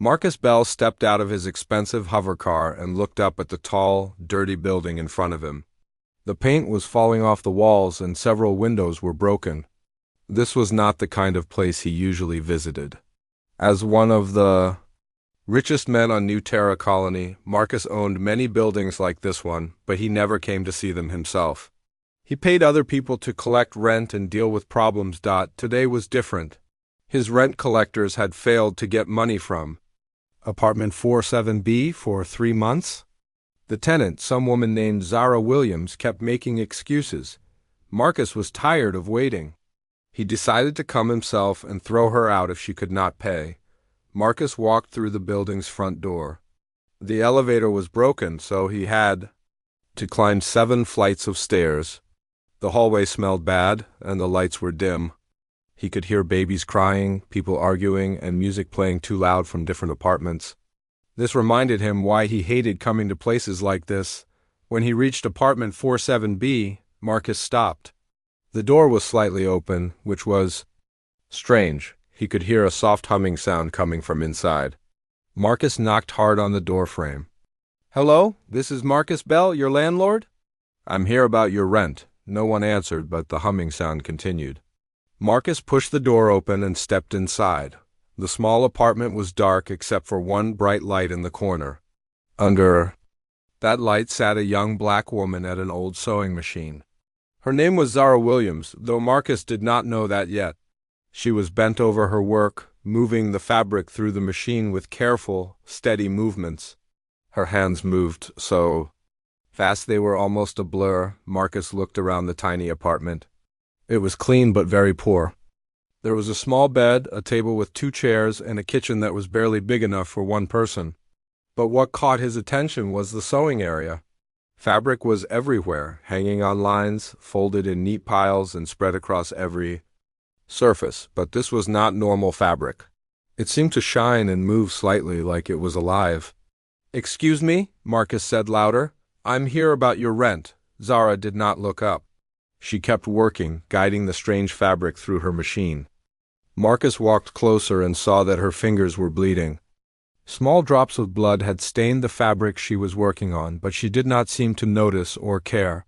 Marcus Bell stepped out of his expensive hover car and looked up at the tall, dirty building in front of him. The paint was falling off the walls and several windows were broken. This was not the kind of place he usually visited. As one of the richest men on New Terra Colony, Marcus owned many buildings like this one, but he never came to see them himself. He paid other people to collect rent and deal with problems. Today was different. His rent collectors had failed to get money from Apartment 47B for 3 months. The tenant, some woman named Zara Williams, kept making excuses. Marcus was tired of waiting. He decided to come himself and throw her out if she could not pay. Marcus walked through the building's front door. The elevator was broken, so he had to climb 7 flights of stairs. The hallway smelled bad, and the lights were dim. He could hear babies crying, people arguing, and music playing too loud from different apartments. This reminded him why he hated coming to places like this. When he reached apartment 47B, Marcus stopped. The door was slightly open, which was strange. He could hear a soft humming sound coming from inside. Marcus knocked hard on the door frame. "Hello, this is Marcus Bell, your landlord?" "I'm here about your rent." No one answered, but the humming sound continued. Marcus pushed the door open and stepped inside. The small apartment was dark except for one bright light in the corner. Under that light sat a young black woman at an old sewing machine. Her name was Zara Williams, though Marcus did not know that yet. She was bent over her work, moving the fabric through the machine with careful, steady movements. Her hands moved so fast they were almost a blur. Marcus looked around the tiny apartment. It was clean but very poor. There was a small bed, a table with 2 chairs, and a kitchen that was barely big enough for one person. But what caught his attention was the sewing area. Fabric was everywhere, hanging on lines, folded in neat piles, and spread across every surface. But this was not normal fabric. It seemed to shine and move slightly like it was alive. "Excuse me," Marcus said louder. "I'm here about your rent." Zara did not look up. She kept working, guiding the strange fabric through her machine. Marcus walked closer and saw that her fingers were bleeding. Small drops of blood had stained the fabric she was working on, but she did not seem to notice or care.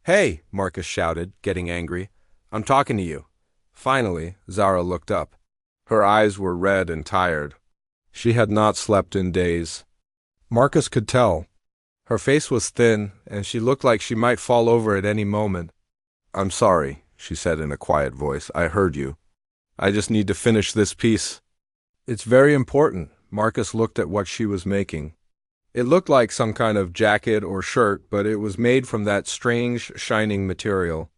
"Hey," Marcus shouted, getting angry. "I'm talking to you." Finally, Zara looked up. Her eyes were red and tired. She had not slept in days. Marcus could tell. Her face was thin, and she looked like she might fall over at any moment. "I'm sorry," she said in a quiet voice. "I heard you. I just need to finish this piece." "It's very important." Marcus looked at what she was making. It looked like some kind of jacket or shirt, but it was made from that strange, shining material.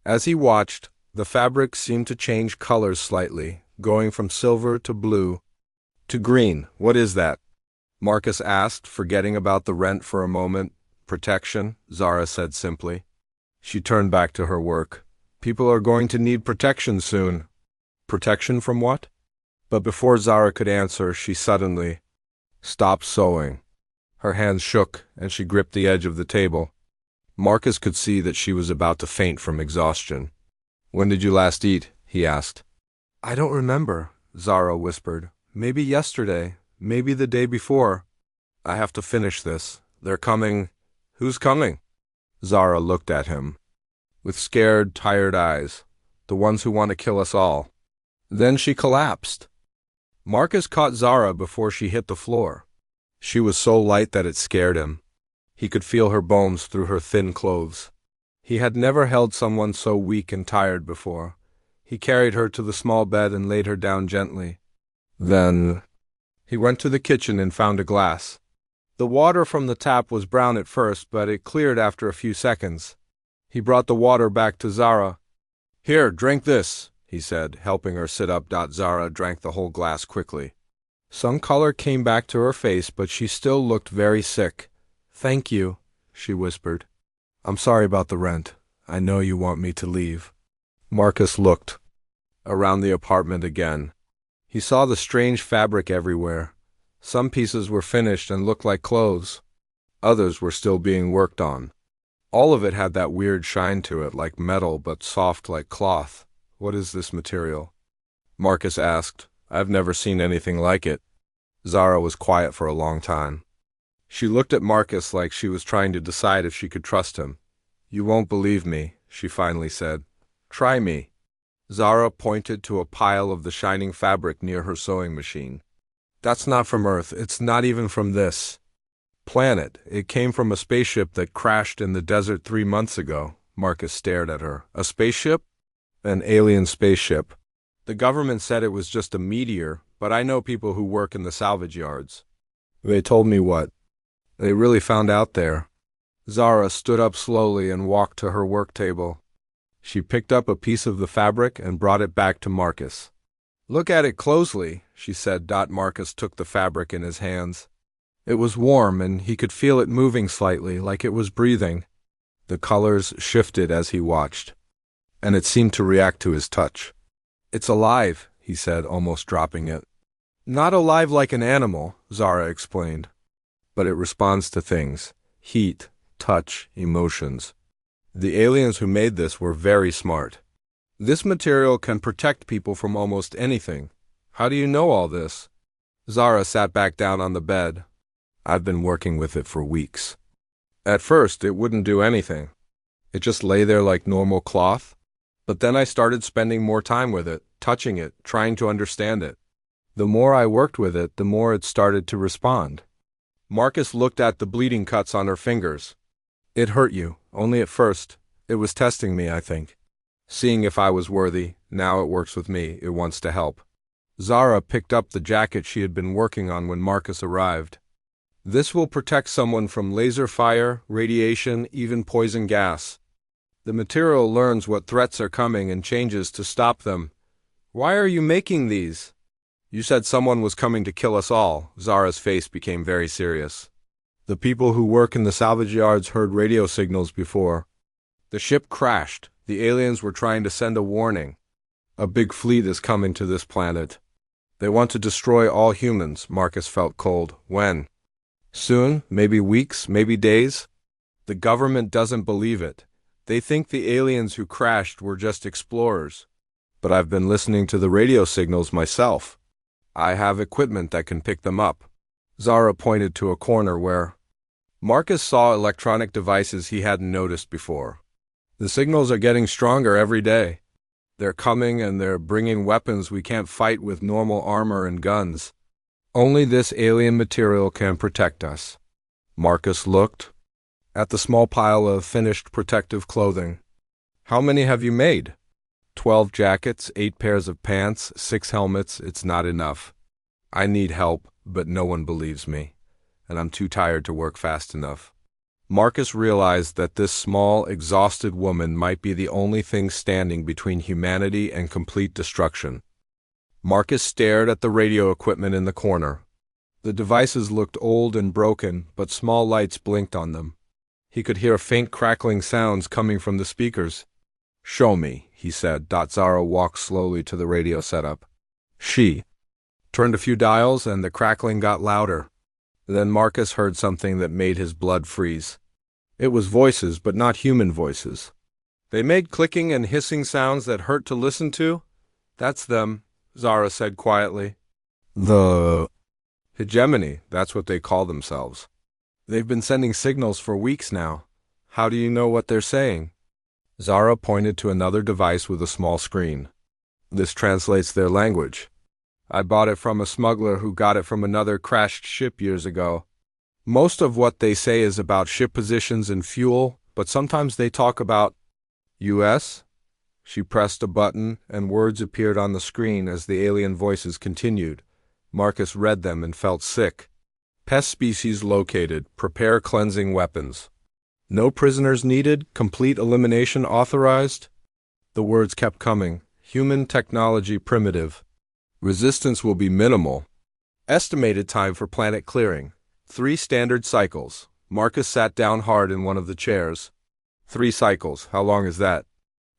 As he watched, the fabric seemed to change colors slightly, going from silver to blue to green. "What is that?" Marcus asked, forgetting about the rent for a moment. "Protection," Zara said simply. She turned back to her work. "People are going to need protection soon." "Protection from what?" But before Zara could answer, she suddenly stopped sewing. Her hands shook, and she gripped the edge of the table. Marcus could see that she was about to faint from exhaustion. "When did you last eat?" he asked. "I don't remember," Zara whispered. "Maybe yesterday, maybe the day before." "I have to finish this. They're coming." "Who's coming?" Zara looked at him with scared, tired eyes. "The ones who want to kill us all." Then she collapsed. Marcus caught Zara before she hit the floor. She was so light that it scared him. He could feel her bones through her thin clothes. He had never held someone so weak and tired before. He carried her to the small bed and laid her down gently. Then he went to the kitchen and found a glass. The water from the tap was brown at first, but it cleared after a few seconds. He brought the water back to Zara. "Here, drink this," he said, helping her sit up. Zara drank the whole glass quickly. Some color came back to her face, but she still looked very sick. "Thank you," she whispered. "I'm sorry about the rent. I know you want me to leave." Marcus looked around the apartment again. He saw the strange fabric everywhere. Some pieces were finished and looked like clothes. Others were still being worked on. All of it had that weird shine to it, like metal but soft like cloth. "What is this material?" Marcus asked. "I've never seen anything like it." Zara was quiet for a long time. She looked at Marcus like she was trying to decide if she could trust him. "You won't believe me," she finally said. "Try me." Zara pointed to a pile of the shining fabric near her sewing machine. "That's not from Earth. It's not even from this planet. It came from a spaceship that crashed in the desert 3 months ago." Marcus stared at her. "A spaceship?" "An alien spaceship. The government said it was just a meteor, but I know people who work in the salvage yards. They told me what they really found out there." Zara stood up slowly and walked to her work table. She picked up a piece of the fabric and brought it back to Marcus. "Look at it closely," she said. Marcus took the fabric in his hands. It was warm, and he could feel it moving slightly, like it was breathing. The colors shifted as he watched, and it seemed to react to his touch. "It's alive," he said, almost dropping it. "Not alive like an animal," Zara explained, "but it responds to things: heat, touch, emotions. The aliens who made this were very smart. This material can protect people from almost anything." "How do you know all this?" Zara sat back down on the bed. "I've been working with it for weeks. At first, it wouldn't do anything. It just lay there like normal cloth. But then I started spending more time with it, touching it, trying to understand it. The more I worked with it, the more it started to respond." Marcus looked at the bleeding cuts on her fingers. "It hurt you, only at first. It was testing me, I think. Seeing if I was worthy. Now it works with me. It wants to help." Zara picked up the jacket she had been working on when Marcus arrived. "This will protect someone from laser fire, radiation, even poison gas. The material learns what threats are coming and changes to stop them." "Why are you making these?" "You said someone was coming to kill us all." Zara's face became very serious. "The people who work in the salvage yards heard radio signals before. The ship crashed. The aliens were trying to send a warning. A big fleet is coming to this planet. They want to destroy all humans." Marcus felt cold. "When?" "Soon, maybe weeks, maybe days." "The government doesn't believe it. They think the aliens who crashed were just explorers." "But I've been listening to the radio signals myself. I have equipment that can pick them up." Zara pointed to a corner where Marcus saw electronic devices he hadn't noticed before. "The signals are getting stronger every day. They're coming, and they're bringing weapons we can't fight with normal armor and guns. Only this alien material can protect us." Marcus looked at the small pile of finished protective clothing. "How many have you made?" 12 jackets, 8 pairs of pants, 6 helmets. It's not enough. I need help, but no one believes me, and I'm too tired to work fast enough." Marcus realized that this small, exhausted woman might be the only thing standing between humanity and complete destruction. Marcus stared at the radio equipment in the corner. The devices looked old and broken, but small lights blinked on them. He could hear faint crackling sounds coming from the speakers. "Show me," he said. Zara walked slowly to the radio setup. She turned a few dials, and the crackling got louder. Then Marcus heard something that made his blood freeze. It was voices, but not human voices. They made clicking and hissing sounds that hurt to listen to. "That's them," Zara said quietly. "The hegemony, that's what they call themselves. They've been sending signals for weeks now. How do you know what they're saying?" Zara pointed to another device with a small screen. "This translates their language. I bought it from a smuggler who got it from another crashed ship years ago. Most of what they say is about ship positions and fuel, but sometimes they talk about U.S.?" She pressed a button, and words appeared on the screen as the alien voices continued. Marcus read them and felt sick. "Pest species located. Prepare cleansing weapons. No prisoners needed. Complete elimination authorized." The words kept coming. "Human technology primitive. Resistance will be minimal. Estimated time for planet clearing. 3 standard cycles." Marcus sat down hard in one of the chairs. 3 cycles. How long is that?"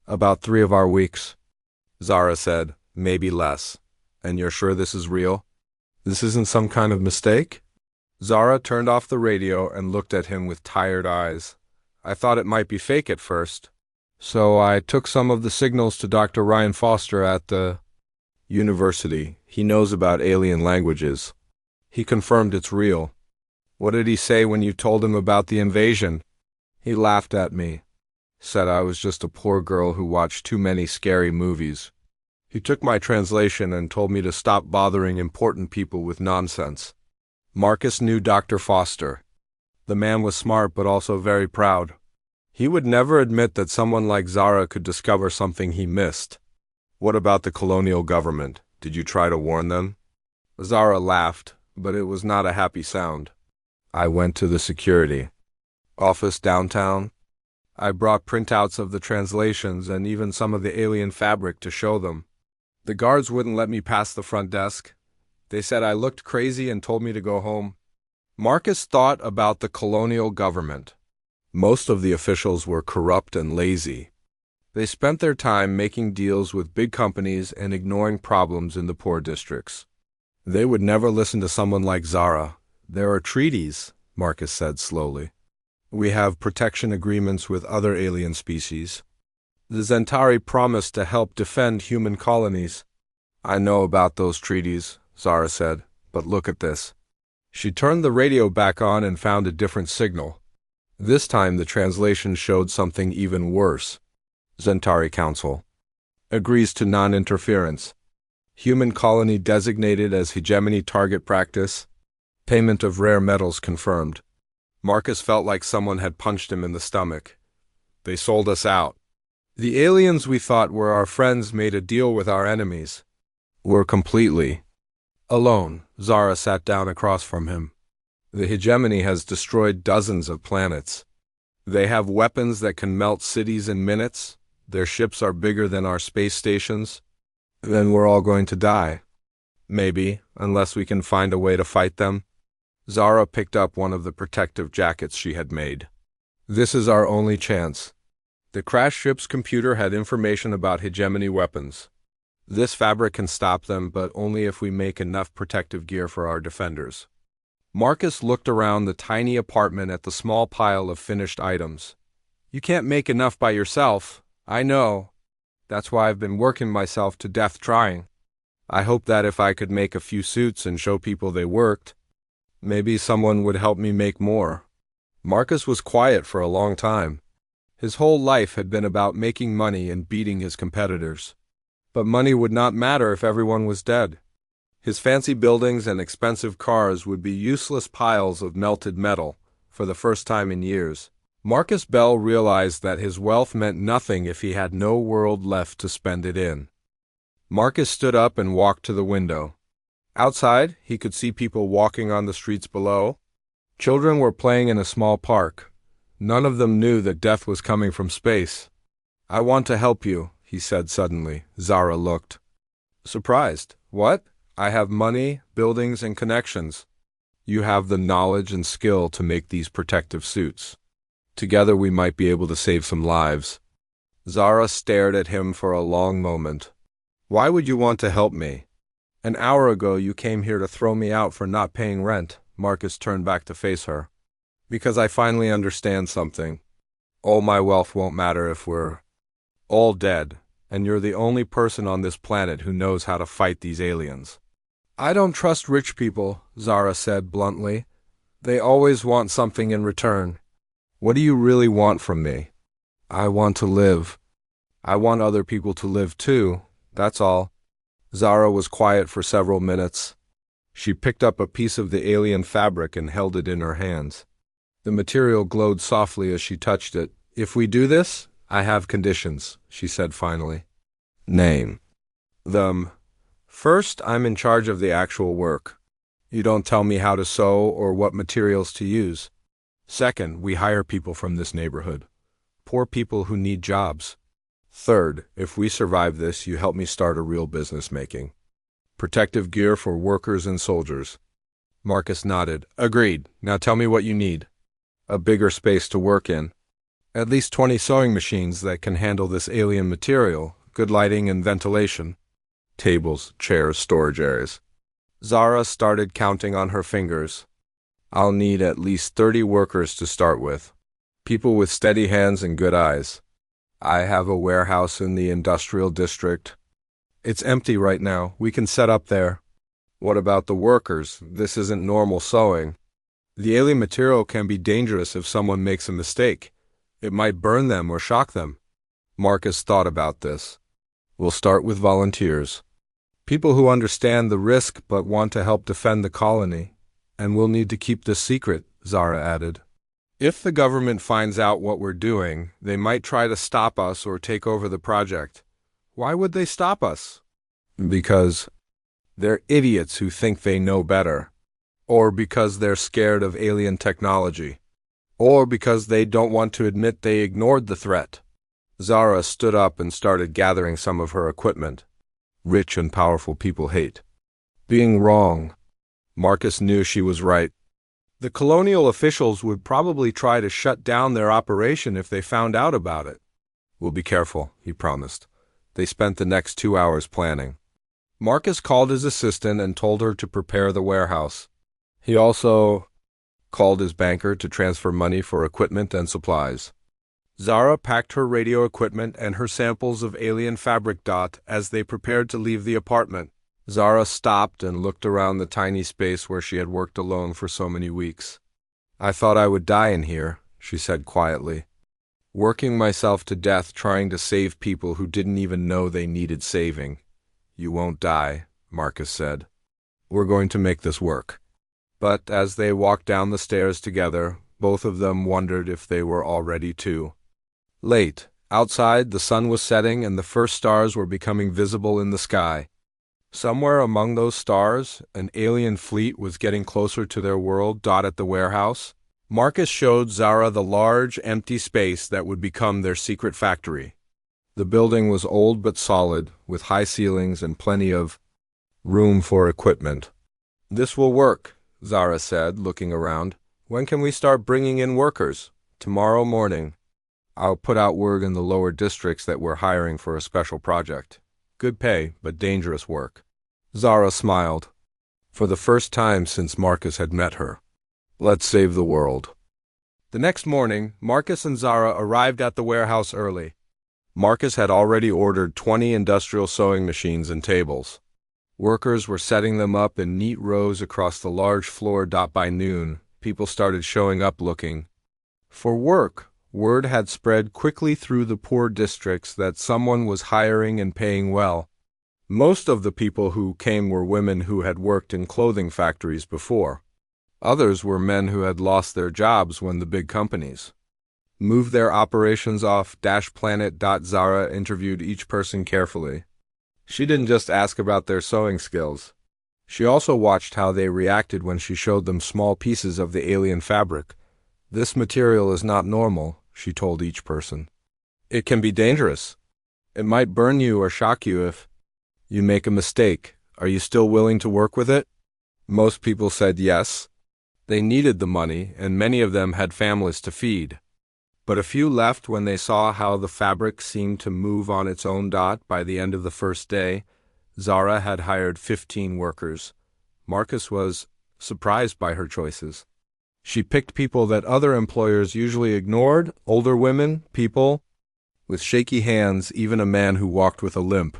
"About 3 of our weeks." Zara said. "Maybe less. And you're sure this is real? This isn't some kind of mistake?" Zara turned off the radio and looked at him with tired eyes. "I thought it might be fake at first. So I took some of the signals to Dr. Ryan Foster at the university. He knows about alien languages. He confirmed it's real. What did he say when you told him about the invasion? He laughed at me, said I was just a poor girl who watched too many scary movies. He took my translation and told me to stop bothering important people with nonsense. Marcus knew Dr. Foster. The man was smart but also very proud. He would never admit that someone like Zara could discover something he missed. What about the colonial government? Did you try to warn them? Zara laughed, but it was not a happy sound. I went to the security office downtown. I brought printouts of the translations and even some of the alien fabric to show them. The guards wouldn't let me pass the front desk. They said I looked crazy and told me to go home. Marcus thought about the colonial government. Most of the officials were corrupt and lazy. They spent their time making deals with big companies and ignoring problems in the poor districts. They would never listen to someone like Zara. There are treaties, Marcus said slowly. We have protection agreements with other alien species. The Zentari promised to help defend human colonies. I know about those treaties, Zara said, but look at this. She turned the radio back on and found a different signal. This time the translation showed something even worse. Zentari Council agrees to non-interference. Human colony designated as hegemony target practice. Payment of rare metals confirmed. Marcus felt like someone had punched him in the stomach. They sold us out. The aliens we thought were our friends made a deal with our enemies. We're completely alone. Zara sat down across from him. The hegemony has destroyed dozens of planets. They have weapons that can melt cities in minutes. Their ships are bigger than our space stations. Then we're all going to die. Maybe, unless we can find a way to fight them. Zara picked up one of the protective jackets she had made. This is our only chance. The crashed ship's computer had information about hegemony weapons. This fabric can stop them, but only if we make enough protective gear for our defenders. Marcus looked around the tiny apartment at the small pile of finished items. You can't make enough by yourself. I know. That's why I've been working myself to death trying. I hope that if I could make a few suits and show people they worked, maybe someone would help me make more. Marcus was quiet for a long time. His whole life had been about making money and beating his competitors. But money would not matter if everyone was dead. His fancy buildings and expensive cars would be useless piles of melted metal for the first time in years. Marcus Bell realized that his wealth meant nothing if he had no world left to spend it in. Marcus stood up and walked to the window. Outside, he could see people walking on the streets below. Children were playing in a small park. None of them knew that death was coming from space. I want to help you, he said suddenly. Zara looked surprised. What? I have money, buildings, and connections. You have the knowledge and skill to make these protective suits. Together we might be able to save some lives. Zara stared at him for a long moment. Why would you want to help me? An hour ago you came here to throw me out for not paying rent. Marcus turned back to face her. Because I finally understand something. All my wealth won't matter if we're all dead, and you're the only person on this planet who knows how to fight these aliens. I don't trust rich people, Zara said bluntly. They always want something in return. What do you really want from me? I want to live. I want other people to live too, that's all. Zara was quiet for several minutes. She picked up a piece of the alien fabric and held it in her hands. The material glowed softly as she touched it. If we do this, I have conditions, she said finally. Name them. First, I'm in charge of the actual work. You don't tell me how to sew or what materials to use. Second, we hire people from this neighborhood. Poor people who need jobs. Third, if we survive this, you help me start a real business making protective gear for workers and soldiers. Marcus nodded. Agreed. Now tell me what you need. A bigger space to work in. At least 20 sewing machines that can handle this alien material, good lighting and ventilation. Tables, chairs, storage areas. Zara started counting on her fingers. I'll need at least 30 workers to start with. People with steady hands and good eyes. I have a warehouse in the industrial district. It's empty right now. We can set up there. What about the workers? This isn't normal sewing. The alien material can be dangerous if someone makes a mistake. It might burn them or shock them. Marcus thought about this. We'll start with volunteers. People who understand the risk but want to help defend the colony. And we'll need to keep this secret, Zara added. If the government finds out what we're doing, they might try to stop us or take over the project. Why would they stop us? Because they're idiots who think they know better. Or because they're scared of alien technology. Or because they don't want to admit they ignored the threat. Zara stood up and started gathering some of her equipment. Rich and powerful people hate being wrong. Marcus knew she was right. The colonial officials would probably try to shut down their operation if they found out about it. We'll be careful, he promised. They spent the next 2 hours planning. Marcus called his assistant and told her to prepare the warehouse. He also called his banker to transfer money for equipment and supplies. Zara packed her radio equipment and her samples of alien fabric. As they prepared to leave the apartment, Zara stopped and looked around the tiny space where she had worked alone for so many weeks. I thought I would die in here, she said quietly. Working myself to death trying to save people who didn't even know they needed saving. You won't die, Marcus said. We're going to make this work. But as they walked down the stairs together, both of them wondered if they were all ready too. Late, outside, the sun was setting and the first stars were becoming visible in the sky. Somewhere among those stars, an alien fleet was getting closer to their world. At the warehouse, Marcus showed Zara the large, empty space that would become their secret factory. The building was old but solid, with high ceilings and plenty of room for equipment. This will work, Zara said, looking around. When can we start bringing in workers? Tomorrow morning. I'll put out word in the lower districts that we're hiring for a special project. Good pay, but dangerous work. Zara smiled. For the first time since Marcus had met her. Let's save the world. The next morning, Marcus and Zara arrived at the warehouse early. Marcus had already ordered 20 industrial sewing machines and tables. Workers were setting them up in neat rows across the large floor. By noon, people started showing up looking for work. Word had spread quickly through the poor districts that someone was hiring and paying well. Most of the people who came were women who had worked in clothing factories before. Others were men who had lost their jobs when the big companies moved their operations off planet. Zara interviewed each person carefully. She didn't just ask about their sewing skills. She also watched how they reacted when she showed them small pieces of the alien fabric. This material is not normal, she told each person. It can be dangerous. It might burn you or shock you if you make a mistake. Are you still willing to work with it? Most people said yes. They needed the money, and many of them had families to feed. But a few left when they saw how the fabric seemed to move on its own. By the end of the first day, Zara had hired 15 workers. Marcus was surprised by her choices. She picked people that other employers usually ignored, older women, people with shaky hands, even a man who walked with a limp.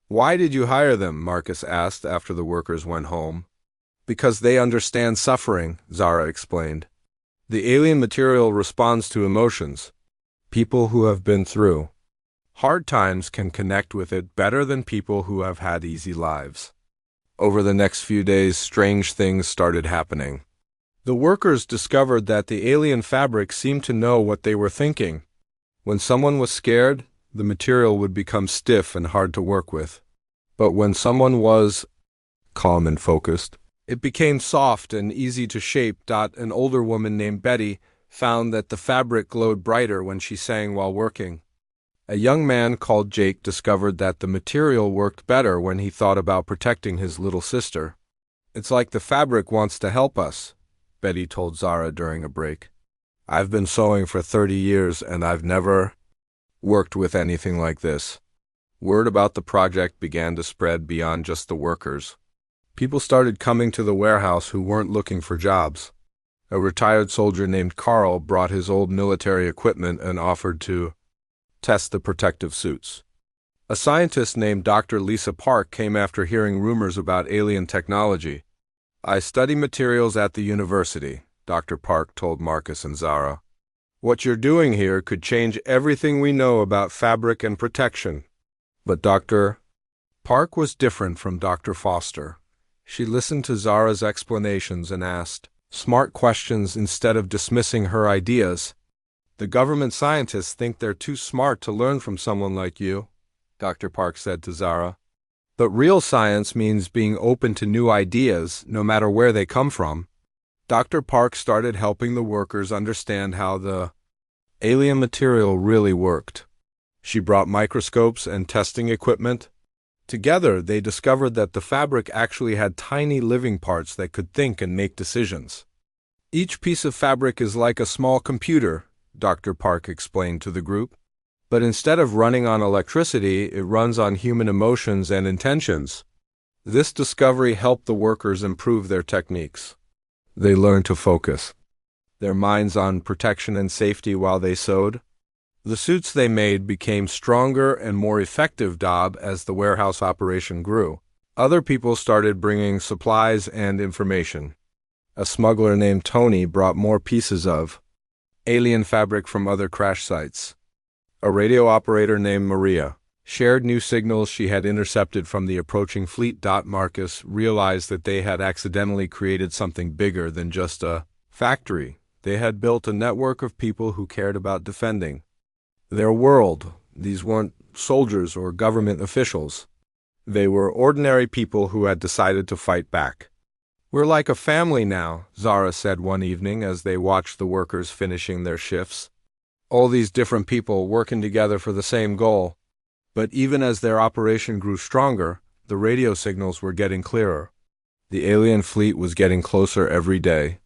Why did you hire them? Marcus asked after the workers went home. Because they understand suffering, Zara explained. The alien material responds to emotions. People who have been through hard times can connect with it better than people who have had easy lives. Over the next few days, strange things started happening. The workers discovered that the alien fabric seemed to know what they were thinking. When someone was scared, the material would become stiff and hard to work with. But when someone was calm and focused, it became soft and easy to shape. An older woman named Betty found that the fabric glowed brighter when she sang while working. A young man called Jake discovered that the material worked better when he thought about protecting his little sister. It's like the fabric wants to help us, Betty told Zara during a break. I've been sewing for 30 years and I've never worked with anything like this. Word about the project began to spread beyond just the workers. People started coming to the warehouse who weren't looking for jobs. A retired soldier named Carl brought his old military equipment and offered to test the protective suits. A scientist named Dr. Lisa Park came after hearing rumors about alien technology. "I study materials at the university," Dr. Park told Marcus and Zara. "What you're doing here could change everything we know about fabric and protection." But Dr. Park was different from Dr. Foster. She listened to Zara's explanations and asked smart questions instead of dismissing her ideas. "The government scientists think they're too smart to learn from someone like you," Dr. Park said to Zara. "But real science means being open to new ideas, no matter where they come from." Dr. Park started helping the workers understand how the alien material really worked. She brought microscopes and testing equipment. Together, they discovered that the fabric actually had tiny living parts that could think and make decisions. "Each piece of fabric is like a small computer," Dr. Park explained to the group. "But instead of running on electricity, it runs on human emotions and intentions." This discovery helped the workers improve their techniques. They learned to focus their minds on protection and safety while they sewed. The suits they made became stronger and more effective as the warehouse operation grew. Other people started bringing supplies and information. A smuggler named Tony brought more pieces of alien fabric from other crash sites. A radio operator named Maria shared new signals she had intercepted from the approaching fleet. Marcus realized that they had accidentally created something bigger than just a factory. They had built a network of people who cared about defending their world. These weren't soldiers or government officials. They were ordinary people who had decided to fight back. "We're like a family now," Zara said one evening as they watched the workers finishing their shifts. All these different people working together for the same goal. But even as their operation grew stronger, the radio signals were getting clearer. The alien fleet was getting closer every day.